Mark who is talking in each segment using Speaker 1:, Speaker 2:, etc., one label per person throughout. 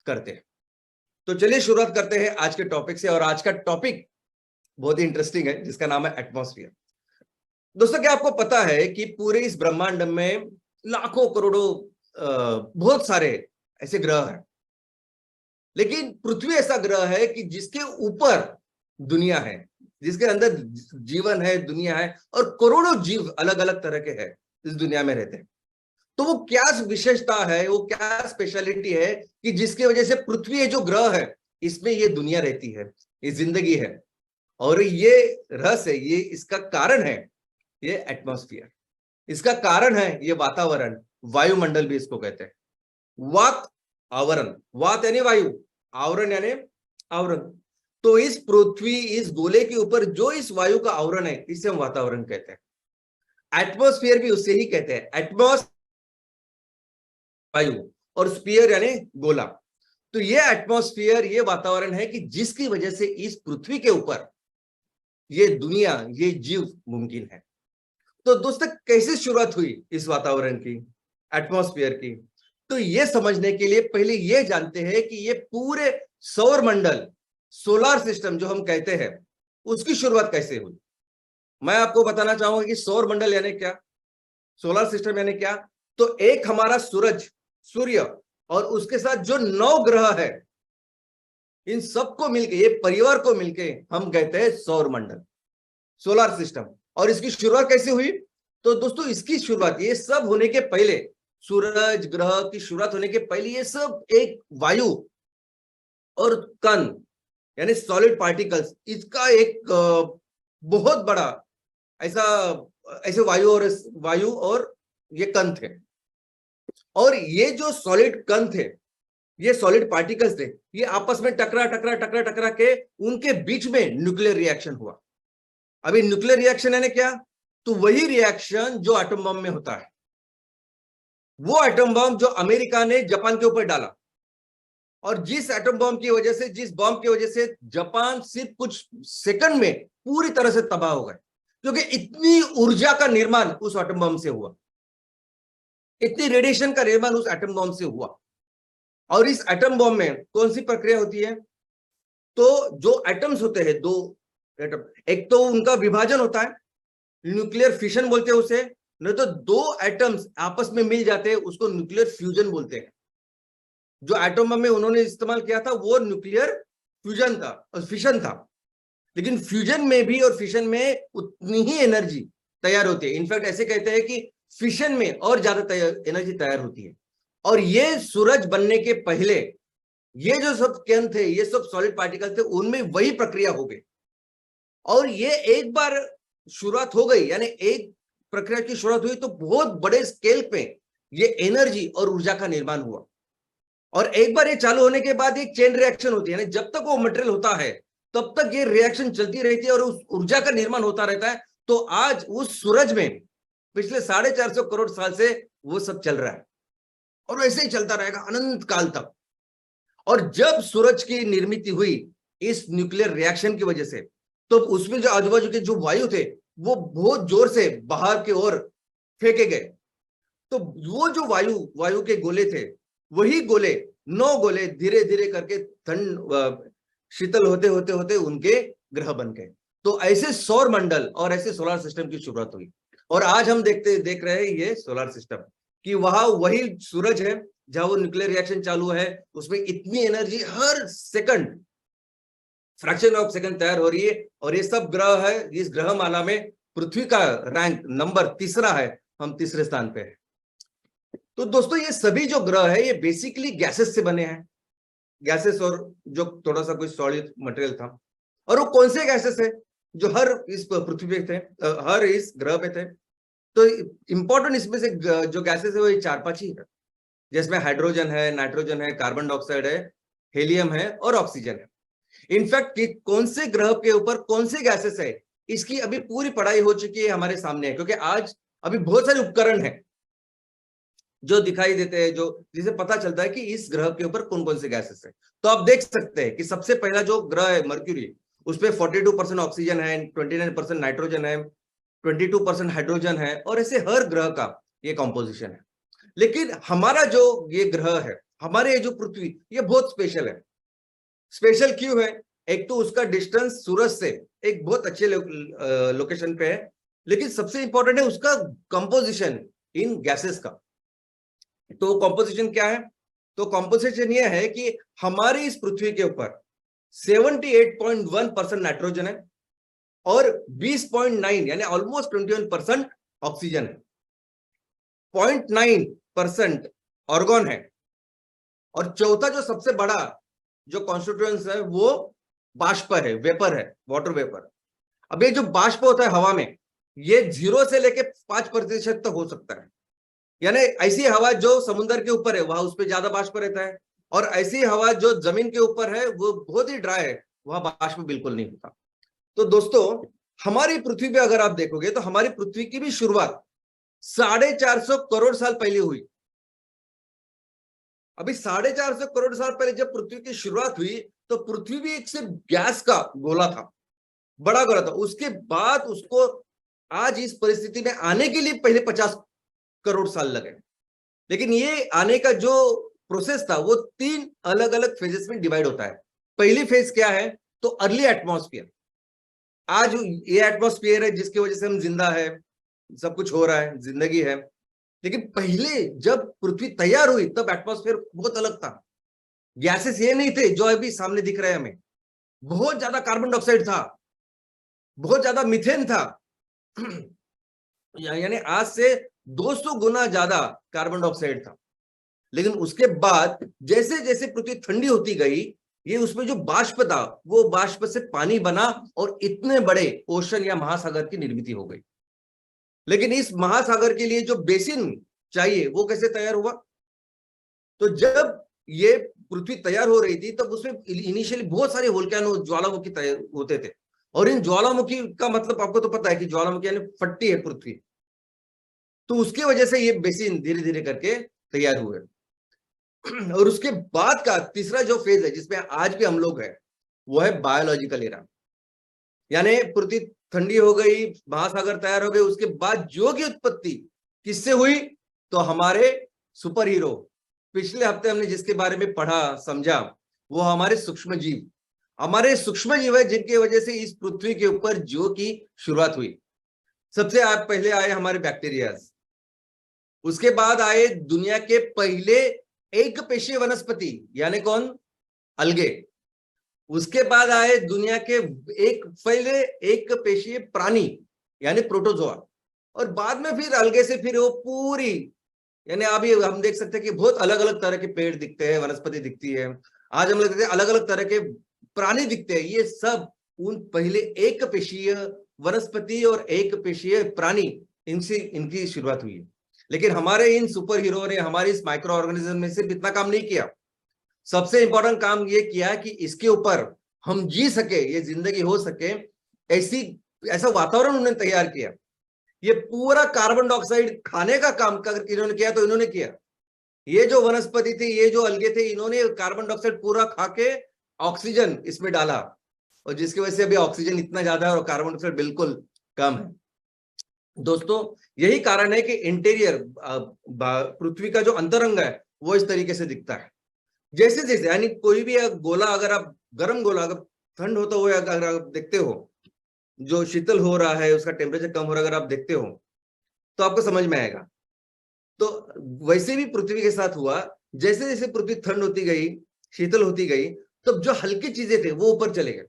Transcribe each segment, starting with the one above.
Speaker 1: करते हैं। तो चलिए शुरुआत करते हैं आज के टॉपिक से, और आज का टॉपिक बहुत ही इंटरेस्टिंग है जिसका नाम है एटमॉस्फेयर। दोस्तों, क्या आपको पता है कि पूरे इस ब्रह्मांड में लाखों करोड़ों बहुत सारे ऐसे ग्रह हैं, लेकिन पृथ्वी ऐसा ग्रह है कि जिसके ऊपर दुनिया है, जिसके अंदर जीवन है, दुनिया है, और करोड़ों जीव अलग अलग तरह के हैं इस दुनिया में रहते हैं। तो वो क्या विशेषता है, वो क्या स्पेशलिटी है कि जिसकी वजह से पृथ्वी जो ग्रह है इसमें ये दुनिया रहती है, ये जिंदगी है, और ये रहस्य, ये इसका कारण है ये एटमॉस्फेयर। इसका कारण है ये वातावरण, वायुमंडल भी इसको कहते हैं। वात आवरण, वात यानी वायु, आवरण यानी आवरण। तो इस पृथ्वी, इस गोले के ऊपर जो इस वायु का आवरण है इसे हम वातावरण कहते हैं। एटमॉस्फेयर भी उससे ही कहते हैं, एटमॉस वायु और स्फीयर यानी गोला। तो ये एटमॉस्फेयर, ये वातावरण है कि जिसकी वजह से इस पृथ्वी के ऊपर ये दुनिया, ये जीव मुमकिन है। तो दोस्तों, कैसे शुरुआत हुई इस वातावरण की, एटमॉस्फेयर की? तो ये समझने के लिए पहले ये जानते हैं कि ये पूरे सौर मंडल, सोलर सिस्टम जो हम कहते हैं, उसकी शुरुआत कैसे हुई। मैं आपको बताना चाहूंगा कि सौर मंडल यानी क्या, सोलर सिस्टम यानी क्या। तो एक हमारा सूरज, सूर्य, और उसके साथ जो 9 ग्रह है, इन सबको मिलके, ये परिवार को मिलके हम कहते हैं सौर मंडल, सोलर सिस्टम। और इसकी शुरुआत कैसे हुई? तो दोस्तों, इसकी शुरुआत, ये सब होने के पहले, सूरज ग्रह की शुरुआत होने के पहले ये सब एक वायु और कण यानी सॉलिड पार्टिकल्स, इसका एक बहुत बड़ा ऐसा ऐसे वायु और ये कण थे। और ये जो सॉलिड कण थे, ये सॉलिड पार्टिकल्स थे, ये आपस में टकरा के उनके बीच में न्यूक्लियर रिएक्शन हुआ। अभी न्यूक्लियर रिएक्शन यानी क्या? तो वही रिएक्शन जो एटम बम में होता है, वो एटम बम जो अमेरिका ने जापान के ऊपर डाला, और जिस एटम बम की वजह से, जिस बम की वजह से जापान सिर्फ कुछ सेकंड में पूरी तरह से तबाह हो गए, क्योंकि इतनी ऊर्जा का निर्माण उस एटम बम से हुआ, इतनी रेडिएशन का निर्माण उस एटम बम से हुआ। और इस एटम बम में कौन सी प्रक्रिया होती है? तो जो एटम्स होते हैं, 2 एटम, एक तो उनका विभाजन होता है, न्यूक्लियर फिशन बोलते हैं उसे, नहीं तो 2 एटम्स आपस में मिल जाते हैं, उसको न्यूक्लियर फ्यूजन बोलते हैं। जो एटम बम में उन्होंने इस्तेमाल किया था वो न्यूक्लियर फ्यूजन था, फिशन था। लेकिन फ्यूजन में भी और फिशन में उतनी ही एनर्जी तैयार होती है। इनफैक्ट ऐसे कहते हैं कि फिशन में और ज्यादा एनर्जी तैयार होती है। और ये सूरज बनने के पहले ये जो सब कण थे, ये सब सॉलिड पार्टिकल थे, उनमें वही प्रक्रिया हो गई। और ये एक बार शुरुआत हो गई, यानी एक प्रक्रिया की शुरुआत हुई, तो बहुत बड़े स्केल पे ये एनर्जी और ऊर्जा का निर्माण हुआ। और एक बार ये चालू होने के बाद एक चेन रिएक्शन होती है, यानी जब तक वो मटेरियल होता है तब तक ये रिएक्शन चलती रहती है और उस ऊर्जा का निर्माण होता रहता है। तो आज उस सूरज में पिछले 450 करोड़ साल से वो सब चल रहा है, और ऐसे ही चलता रहेगा अनंत काल तक। और जब सूरज की निर्मित हुई इस न्यूक्लियर रिएक्शन की वजह से, तो उसमें जो आजू बाजू के जो वायु थे वो बहुत जोर से बाहर की ओर फेंके गए। तो वो जो वायु के गोले थे, वही गोले, 9 गोले धीरे धीरे करके शीतल होते होते होते उनके ग्रह बन गए। तो ऐसे सौर मंडल और ऐसे सोलर सिस्टम की शुरुआत हुई। और आज हम देख रहे हैं ये सोलर सिस्टम कि वहां वही सूरज है जहां वो न्यूक्लियर रिएक्शन चालू है, उसमें इतनी energy her second, fraction of second तैयार हो रही है। और ये सब ग्रह है, इस ग्रह माला में पृथ्वी का रैंक नंबर 3 है, हम 3 स्थान पे हैं। तो दोस्तों, ये सभी जो ग्रह है ये बेसिकली गैसेस से बने हैं, गैसेस और जो थोड़ा सा कोई सॉलिड मटेरियल था। और वो कौन से गैसेस है जो हर इस पृथ्वी पे थे, हर इस ग्रह पे थे? तो इंपॉर्टेंट इसमें से जो गैसेस है वो 4-5 ही है, जिसमें हाइड्रोजन है, नाइट्रोजन है, कार्बन डाइऑक्साइड है, हीलियम है और ऑक्सीजन है। इनफैक्ट कौन से ग्रह के ऊपर कौन से गैसेस है, इसकी अभी पूरी पढ़ाई हो चुकी है हमारे सामने है, क्योंकि आज अभी बहुत सारे उपकरण हैं जो दिखाई देते हैं, जो जिसे पता चलता है कि इस ग्रह के ऊपर कौन कौन से गैसेस है। तो आप देख सकते हैं कि सबसे पहला जो ग्रह है मर्क्यूरी, उसपे 42% ऑक्सीजन है, 29% नाइट्रोजन है, 22% हाइड्रोजन है, और ऐसे हर ग्रह का ये कॉम्पोजिशन है। लेकिन हमारा जो ये ग्रह है हमारे ये जो पृथ्वी ये बहुत स्पेशल है। स्पेशल क्यों है? एक तो उसका डिस्टेंस सूरज से एक बहुत अच्छे लोकेशन पे है, लेकिन सबसे इंपॉर्टेंट है उसका कंपोजिशन इन गैसेस का। तो कंपोजिशन क्या है? तो कंपोजिशन ये है कि हमारी इस पृथ्वी के ऊपर 78.1% नाइट्रोजन है और 20.9 यानी ऑलमोस्ट 21% ऑक्सीजन है, 0.9% ऑर्गन है, और चौथा जो सबसे बड़ा जो कॉन्स्टिट्यूएंट्स है वो बाष्प है, वेपर है, वाटर वेपर। अब ये जो बाष्प होता है हवा में, ये 0 से लेके 5% तक हो सकता है। यानी ऐसी हवा जो समुद्र के ऊपर है वहां उस पर ज्यादा बाष्प रहता है, और ऐसी हवा जो जमीन के ऊपर है वो बहुत ही ड्राई है, वहां बाष्प बिल्कुल नहीं होता। तो दोस्तों हमारी पृथ्वी पे अगर आप देखोगे तो हमारी पृथ्वी की भी शुरुआत 450 करोड़ साल पहले हुई। अभी 450 करोड़ साल पहले जब पृथ्वी की शुरुआत हुई तो पृथ्वी भी एक सिर्फ गैस का गोला था, बड़ा गोला था। उसके बाद उसको आज इस परिस्थिति में आने के लिए पहले 50 करोड़ साल लगे। लेकिन ये आने का जो प्रोसेस था वो 3 अलग अलग फेजेस में डिवाइड होता है। पहली फेज क्या है? तो अर्ली एटमॉस्फेयर। आज ये एटमॉस्फेयर है जिसकी वजह से हम जिंदा है, सब कुछ हो रहा है, जिंदगी है। लेकिन पहले जब पृथ्वी तैयार हुई तब एटमॉस्फेयर बहुत अलग था। गैसेस ये नहीं थे जो अभी सामने दिख रहे हैं हमें, बहुत ज्यादा कार्बन डाइऑक्साइड था, बहुत ज्यादा मीथेन था यानी आज से 200 गुना ज्यादा कार्बन डाइऑक्साइड था। लेकिन उसके बाद जैसे जैसे पृथ्वी ठंडी होती गई, ये उसमें जो बाष्प था वो बाष्प से पानी बना और इतने बड़े ओशन या महासागर की निर्मित हो गई। लेकिन इस महासागर के लिए जो बेसिन चाहिए वो कैसे तैयार हुआ? तो जब ये पृथ्वी तैयार हो रही थी तब उसमें इनिशियली बहुत सारे वोल्केनो, ज्वालामुखी तैयार होते थे। और इन ज्वालामुखी का मतलब आपको तो पता है कि ज्वालामुखी यानी फटती है पृथ्वी, तो उसकी वजह से ये बेसिन धीरे धीरे करके तैयार हुए। और उसके बाद का तीसरा जो फेज है जिसमें आज भी हम लोग हैं वो है बायोलॉजिकल एरा। यानी पृथ्वी ठंडी हो गई, महासागर तैयार हो गए, उसके बाद जो की उत्पत्ति किससे हुई? तो हमारे सुपर हीरो, पिछले हफ्ते हमने जिसके बारे में पढ़ा समझा, वो हमारे सूक्ष्म जीव। हमारे सूक्ष्म जीव है जिनकी वजह से इस पृथ्वी के ऊपर जीव की शुरुआत हुई। सबसे पहले आए हमारे बैक्टीरियाज, उसके बाद आए दुनिया के पहले एक पेशीय वनस्पति यानी कौन? अलगे। उसके बाद आए दुनिया के पहले एक पेशीय प्राणी यानी प्रोटोजोआ, और बाद में फिर अलगे से फिर वो पूरी, यानी अभी हम देख सकते हैं कि बहुत अलग अलग तरह के पेड़ दिखते हैं, वनस्पति दिखती है। आज हम लोग देखते हैं अलग अलग तरह के प्राणी दिखते हैं। ये सब उन पहले एक पेशीय वनस्पति और एक पेशीय प्राणी, इनसे इनकी शुरुआत हुई है। लेकिन हमारे इन सुपर हीरो ने हमारे इस माइक्रो ऑर्गेनिज्म में सिर्फ इतना काम नहीं किया, सबसे इंपॉर्टेंट काम ये किया कि इसके ऊपर हम जी सके, ये जिंदगी हो सके, ऐसा वातावरण उन्होंने तैयार किया। ये पूरा कार्बन डाइऑक्साइड खाने का काम अगर इन्होंने किया तो इन्होंने किया। ये जो वनस्पति थी, ये जो अलगे थे, इन्होंने कार्बन डाइऑक्साइड पूरा खा के ऑक्सीजन इसमें डाला, और जिसकी वजह से अभी ऑक्सीजन इतना ज्यादा है और कार्बन डाइऑक्साइड बिल्कुल कम है। दोस्तों यही कारण है कि इंटीरियर पृथ्वी का जो अंतरंग है वो इस तरीके से दिखता है। जैसे जैसे यानी कोई भी गोला, अगर आप गर्म गोला अगर ठंड होता हुआ अगर आप देखते हो, जो शीतल हो रहा है उसका टेम्परेचर कम हो रहा है, अगर आप देखते हो तो आपको समझ में आएगा। तो वैसे भी पृथ्वी के साथ हुआ, जैसे जैसे पृथ्वी ठंड होती गई, शीतल होती गई, तब जो हल्की चीजें थे वो ऊपर चले गए,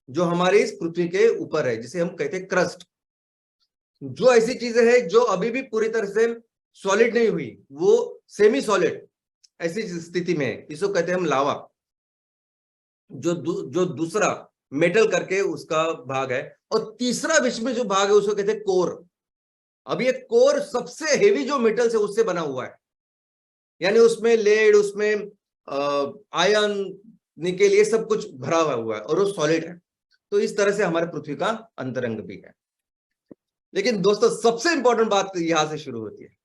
Speaker 1: जो हमारे इस पृथ्वी के ऊपर है, जिसे हम कहते हैं क्रस्ट। जो ऐसी चीजें हैं जो अभी भी पूरी तरह से सॉलिड नहीं हुई, वो सेमी सॉलिड ऐसी स्थिति में है, इसको कहते हैं हम लावा। जो दूसरा मेटल करके उसका भाग है, और तीसरा विश्व में जो भाग है उसको कहते हैं कोर। अब ये कोर सबसे हेवी जो मेटल है उससे बना हुआ है, यानी उसमें लेड, उसमें आयरन, निकेल, ये सब कुछ भरा हुआ है और वो सॉलिड है। तो इस तरह से हमारे पृथ्वी का अंतरंग भी है। लेकिन दोस्तों सबसे इंपॉर्टेंट बात यहां से शुरू होती है।